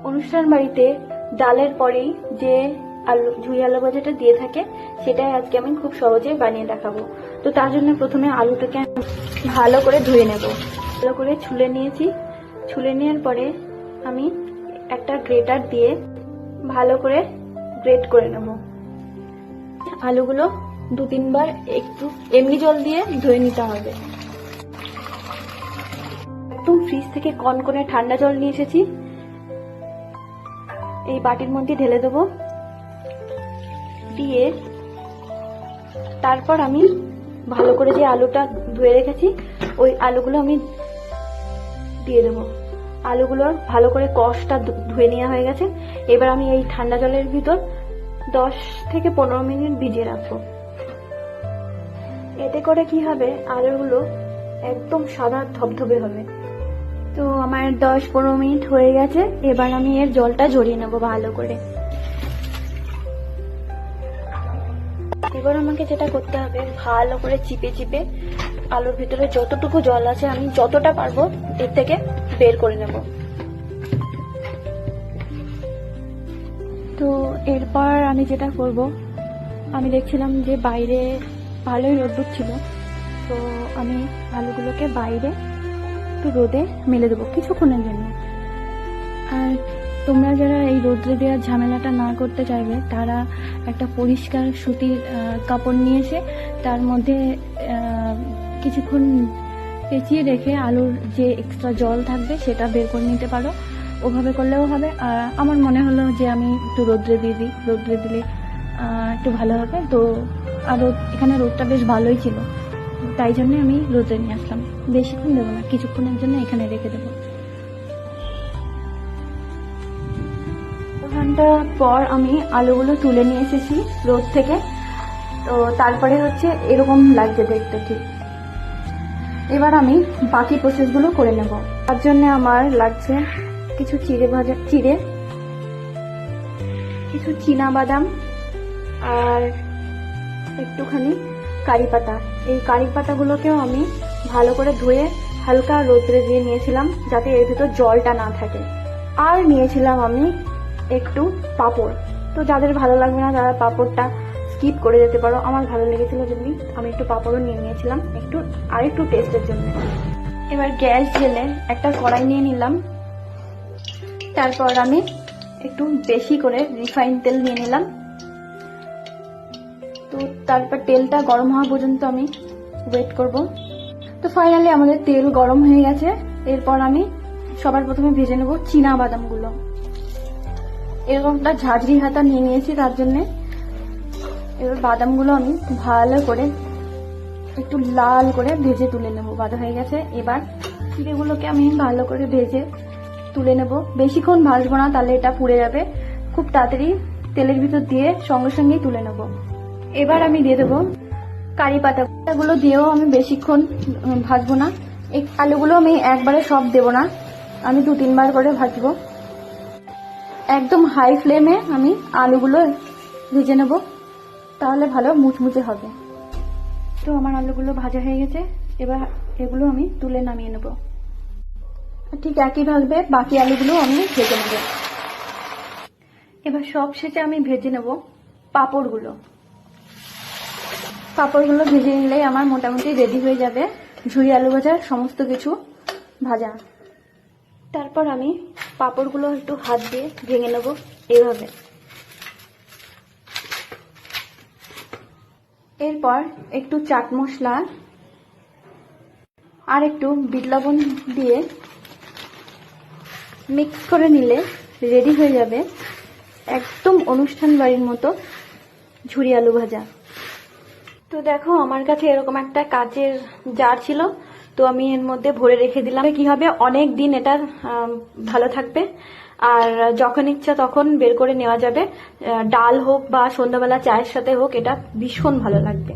অনুষ্ঠান বাড়িতে ডালের পরেই যে ঝুরি আলু ভাজাটা দিয়ে থাকে সেটাই আজকে আমি খুব সহজে বানিয়ে দেখাবো। তো তার জন্য প্রথমে আলুটাকে ভালো করে ধুয়ে নেব। ভালো করে ছুলে নিয়েছি। ছুলে নেওয়ার পরে আমি একটা গ্রেটার দিয়ে ভালো করে গ্রেট করে নেব। আলুগুলো 2-3 বার একটু এমনি জল দিয়ে ধুয়ে নিতে হবে। একদম ফ্রিজ থেকে কনকনে ঠান্ডা জল নিয়ে এসেছি, এই বাটির মধ্যে ঢেলে দেবো। দিয়ে তারপর আমি ভালো করে যে আলুটা ধুয়ে রেখেছি ওই আলুগুলো আমি দিয়ে দেবো। আলুগুলোর ভালো করে কষটা ধুয়ে নেওয়া হয়ে গেছে। এবার আমি এই ঠান্ডা জলের ভিতর 10 থেকে 15 মিনিট ভিজিয়ে রাখবো। এতে করে কি হবে, আলুগুলো একদম সাদা ধবধবে হবে। তো আমার 10-15 মিনিট হয়ে গেছে। এবার আমি এর জলটা ঝরিয়ে নেবো ভালো করে। এবার আমাকে যেটা করতে হবে, ভালো করে চিপে চিপে আলুর ভিতরে যতটুকু জল আছে আমি যতটা পারবো এর থেকে বের করে নেব। তো এরপর আমি যেটা করব, আমি দেখছিলাম যে বাইরে ভালোই রোদ্দুর ছিল, তো আমি আলুগুলোকে বাইরে একটু রোদে মেলে দেবো কিছুক্ষণের জন্য। আর তোমরা যারা এই রোদ্রে দেওয়ার ঝামেলাটা না করতে চাইবে তারা একটা পরিষ্কার সুতির কাপড় নিয়ে এসে তার মধ্যে কিছুক্ষণ পেঁচিয়ে রেখে আলুর যে এক্সট্রা জল থাকবে সেটা বের করে নিতে পারো। ওভাবে করলেও হবে। আর আমার মনে হলো যে আমি একটু রোদ্রে দিয়ে দিই, রোদ্রে দিলে একটু ভালো হবে। তো আর এখানে রোদটা বেশ ভালোই ছিল, তাই জন্য আমি রোদ্রে নিয়ে আসলাম। বেশিক্ষণ দেবো না, কিছুক্ষণের জন্য এখানে রেখে দেবো। ঘন্টা পর আমি আলুগুলো তুলে নিয়ে এসেছি রোদ থেকে। তো তারপরে হচ্ছে এরকম লাগছে দেখতে ঠিক। এবার আমি বাকি প্রসেসগুলো করে নেব। তার জন্য আমার লাগছে কিছু চিড়ে, কিছু চীনা বাদাম আর একটুখানি কারি পাতা। এই কারি পাতাগুলোকেও আমি ভালো করে ধুয়ে হালকা রোদ্রে দিয়ে নিয়েছিলাম যাতে এর ভিতর জলটা না থাকে। আর নিয়েছিলাম আমি একটু পাঁপড়। তো যাদের ভালো লাগবে না তারা পাঁপড়টা স্কিপ করে যেতে পারো। আমার ভালো লেগেছিল যদি আমি একটু পাঁপড়ও নিয়ে নিয়েছিলাম একটু টেস্টের জন্য। এবার গ্যাস জ্বেলে একটা কড়াই নিয়ে নিলাম। তারপর আমি একটু বেশি করে রিফাইন তেল নিয়ে নিলাম। তো তারপর তেলটা গরম হওয়া পর্যন্ত আমি ওয়েট করব। তো ফাইনালি আমাদের তেল গরম হয়ে গেছে। এরপর আমি সবার প্রথমে ভেজে নেব চীনা বাদামগুলো। এরকম একটা ঝাঁঝরি হাতা নিয়ে নিয়েছি তার জন্য। এবার বাদামগুলো আমি ভালো করে একটু লাল করে ভেজে তুলে নেব। ভাজা হয়ে গেছে। এবার চিড়েগুলোকে আমি ভালো করে ভেজে তুলে নেব। বেশিক্ষণ ভাজবো না, তাহলে এটা পুড়ে যাবে। খুব তাড়াতাড়ি তেলের ভিতর দিয়ে সঙ্গে সঙ্গেই তুলে নেব। এবার আমি দিয়ে দেবো কারি পাতাগুলো দিয়েও আমি বেশিক্ষণ ভাজবো না। এই আলুগুলো আমি একবারে সব দেব না, আমি 2-3 বার করে ভাজবো। একদম হাই ফ্লেমে আমি আলুগুলো ভেজে নেব, তাহলে ভালো মুচমুচে হবে। তো আমার আলুগুলো ভাজা হয়ে গেছে। এবার এগুলো আমি তুলে নামিয়ে নেব। ঠিক একইভাবে বাকি আলুগুলো আমি ভেজে নেব। এবার সব শেষে আমি ভেজে নেব পাঁপড়গুলো। পাঁপড়গুলো ভেজে নিলেই আমার মোটামুটি রেডি হয়ে যাবে ঝুরি আলু ভাজার সমস্ত কিছু ভাজা। তারপর আমি পাঁপড়গুলো একটু হাত দিয়ে ভেঙে নেব এইভাবে। এরপর একটু চাট মশলা আর একটু বিট লবণ দিয়ে মিক্স করে নিলে রেডি হয়ে যাবে একদম অনুষ্ঠান বাড়ির মতো ঝুরি আলু ভাজা। তো দেখো আমার কাছে এরকম একটা কাচের জার ছিল, তো আমি এর মধ্যে ভরে রেখে দিলাম। কি হবে, অনেক দিন এটা ভালো থাকবে আর যখন ইচ্ছা তখন বের করে নেওয়া যাবে। ডাল হোক বা সন্ধ্যাবেলা চায়ের সাথে হোক, এটা ভীষণ ভালো লাগবে।